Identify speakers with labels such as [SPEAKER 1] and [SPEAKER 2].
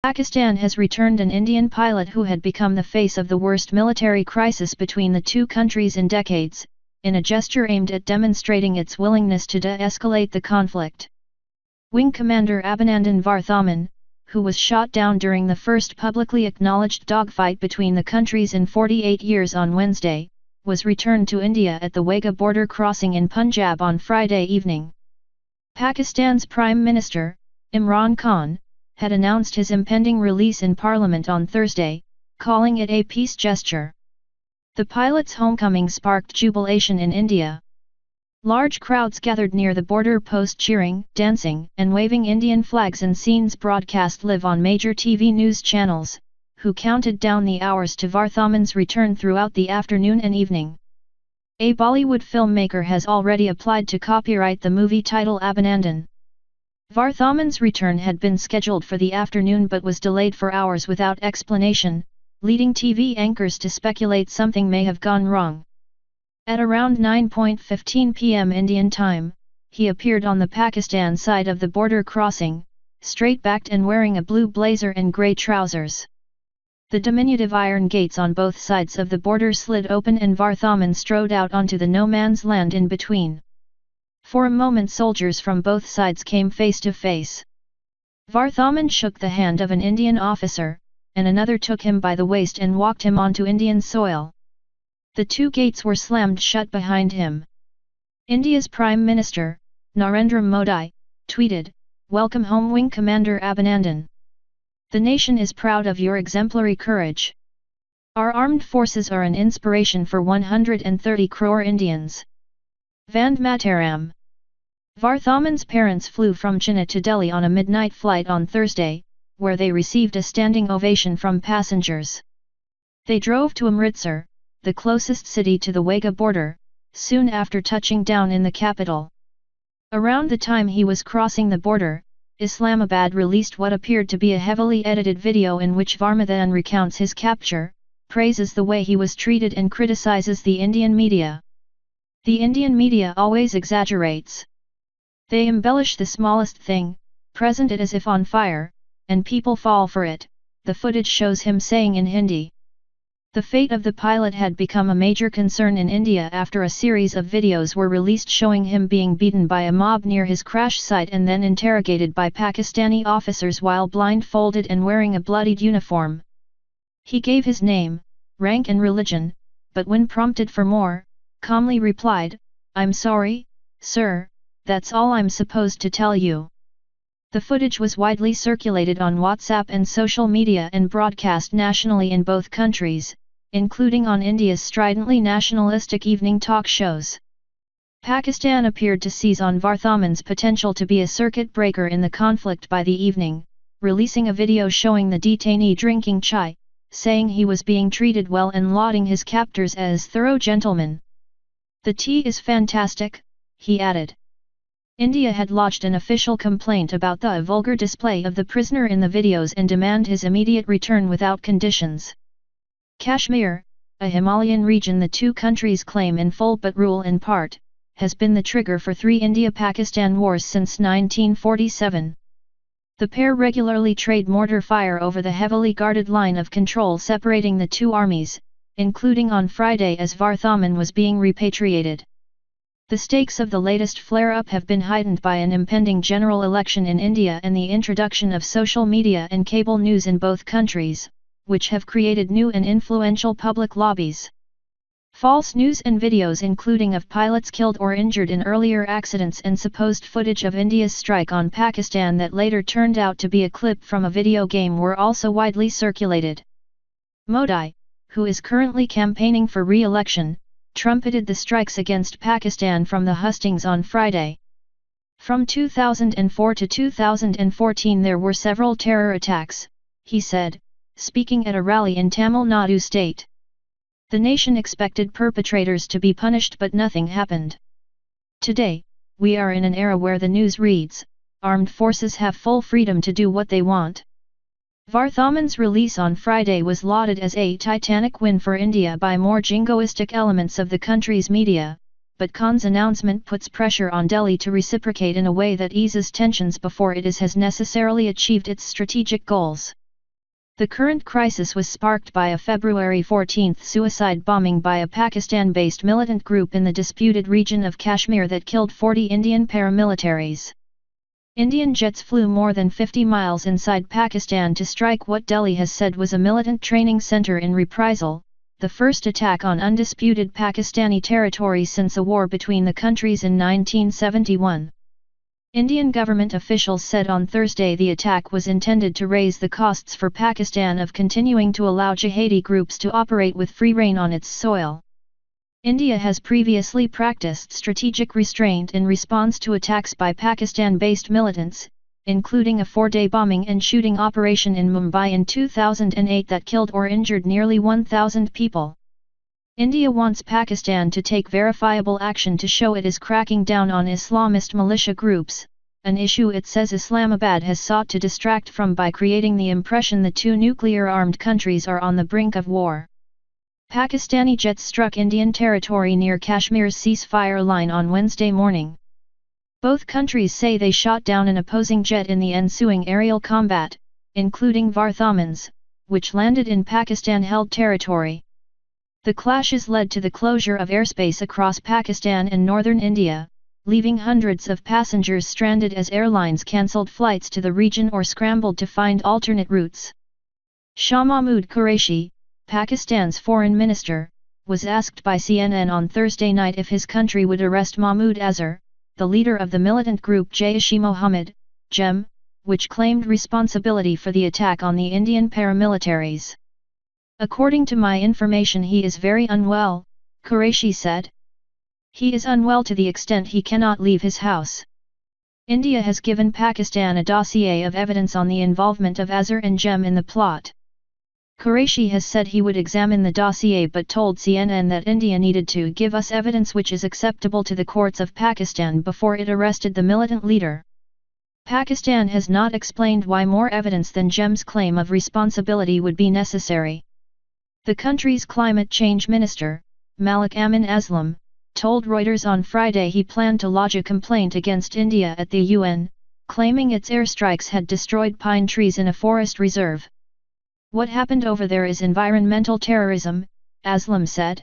[SPEAKER 1] Pakistan has returned an Indian pilot who had become the face of the worst military crisis between the two countries in decades, in a gesture aimed at demonstrating its willingness to de-escalate the conflict. Wing Commander Abhinandan Varthaman, who was shot down during the first publicly acknowledged dogfight between the countries in 48 years on Wednesday, was returned to India at the Wagah border crossing in Punjab on Friday evening. Pakistan's Prime Minister, Imran Khan, had announced his impending release in Parliament on Thursday, calling it a peace gesture. The pilot's homecoming sparked jubilation in India. Large crowds gathered near the border post cheering, dancing, and waving Indian flags, and scenes broadcast live on major TV news channels, who counted down the hours to Varthaman's return throughout the afternoon and evening. A Bollywood filmmaker has already applied to copyright the movie title Abhinandan. Varthaman's return had been scheduled for the afternoon but was delayed for hours without explanation, leading TV anchors to speculate something may have gone wrong. At around 9:15 p.m. Indian time, he appeared on the Pakistan side of the border crossing, straight-backed and wearing a blue blazer and grey trousers. The diminutive iron gates on both sides of the border slid open and Varthaman strode out onto the no-man's land in between. For a moment soldiers from both sides came face to face. Varthaman shook the hand of an Indian officer, and another took him by the waist and walked him onto Indian soil. The two gates were slammed shut behind him. India's Prime Minister, Narendra Modi, tweeted, "Welcome home Wing Commander Abhinandan. The nation is proud of your exemplary courage. Our armed forces are an inspiration for 130 crore Indians. Vande Mataram." Varthaman's parents flew from Chennai to Delhi on a midnight flight on Thursday, where they received a standing ovation from passengers. They drove to Amritsar, the closest city to the Wagah border, soon after touching down in the capital. Around the time he was crossing the border, Islamabad released what appeared to be a heavily edited video in which Varthaman recounts his capture, praises the way he was treated and criticizes the Indian media. The Indian media always exaggerates. They embellish the smallest thing, present it as if on fire, and people fall for it, the footage shows him saying in Hindi. The fate of the pilot had become a major concern in India after a series of videos were released showing him being beaten by a mob near his crash site and then interrogated by Pakistani officers while blindfolded and wearing a bloodied uniform. He gave his name, rank and religion, but when prompted for more, calmly replied, "I'm sorry, sir, that's all I'm supposed to tell you." The footage was widely circulated on WhatsApp and social media and broadcast nationally in both countries, including on India's stridently nationalistic evening talk shows. Pakistan appeared to seize on Varthaman's potential to be a circuit breaker in the conflict by the evening, releasing a video showing the detainee drinking chai, saying he was being treated well and lauding his captors as thorough gentlemen. "The tea is fantastic," he added. India had lodged an official complaint about the vulgar display of the prisoner in the videos and demand his immediate return without conditions. Kashmir, a Himalayan region the two countries claim in full but rule in part, has been the trigger for 3 India-Pakistan wars since 1947. The pair regularly trade mortar fire over the heavily guarded line of control separating the two armies, including on Friday as Varthaman was being repatriated. The stakes of the latest flare-up have been heightened by an impending general election in India and the introduction of social media and cable news in both countries, which have created new and influential public lobbies. False news and videos including of pilots killed or injured in earlier accidents and supposed footage of India's strike on Pakistan that later turned out to be a clip from a video game were also widely circulated. Modi, who is currently campaigning for re-election, trumpeted the strikes against Pakistan from the hustings on Friday. From 2004 to 2014 there were several terror attacks, he said, speaking at a rally in Tamil Nadu state. The nation expected perpetrators to be punished but nothing happened. Today, we are in an era where the news reads, "Armed forces have full freedom to do what they want." Varthaman's release on Friday was lauded as a titanic win for India by more jingoistic elements of the country's media, but Khan's announcement puts pressure on Delhi to reciprocate in a way that eases tensions before it has necessarily achieved its strategic goals. The current crisis was sparked by a February 14 suicide bombing by a Pakistan-based militant group in the disputed region of Kashmir that killed 40 Indian paramilitaries. Indian jets flew more than 50 miles inside Pakistan to strike what Delhi has said was a militant training center in reprisal, the first attack on undisputed Pakistani territory since a war between the countries in 1971. Indian government officials said on Thursday the attack was intended to raise the costs for Pakistan of continuing to allow jihadi groups to operate with free rein on its soil. India has previously practiced strategic restraint in response to attacks by Pakistan-based militants, including a 4-day bombing and shooting operation in Mumbai in 2008 that killed or injured nearly 1,000 people. India wants Pakistan to take verifiable action to show it is cracking down on Islamist militia groups, an issue it says Islamabad has sought to distract from by creating the impression the two nuclear-armed countries are on the brink of war. Pakistani jets struck Indian territory near Kashmir's ceasefire line on Wednesday morning. Both countries say they shot down an opposing jet in the ensuing aerial combat, including Vardhaman's, which landed in Pakistan-held territory. The clashes led to the closure of airspace across Pakistan and northern India, leaving hundreds of passengers stranded as airlines cancelled flights to the region or scrambled to find alternate routes. Shah Mahmood Qureshi, Pakistan's foreign minister, was asked by CNN on Thursday night if his country would arrest Mahmoud Azhar, the leader of the militant group Jaish-e-Mohammed, JEM, which claimed responsibility for the attack on the Indian paramilitaries. According to my information, he is very unwell, Qureshi said. He is unwell to the extent he cannot leave his house. India has given Pakistan a dossier of evidence on the involvement of Azhar and JEM in the plot. Qureshi has said he would examine the dossier but told CNN that India needed to give us evidence which is acceptable to the courts of Pakistan before it arrested the militant leader. Pakistan has not explained why more evidence than JEM's claim of responsibility would be necessary. The country's climate change minister, Malik Amin Aslam, told Reuters on Friday he planned to lodge a complaint against India at the UN, claiming its airstrikes had destroyed pine trees in a forest reserve. What happened over there is environmental terrorism, Aslam said.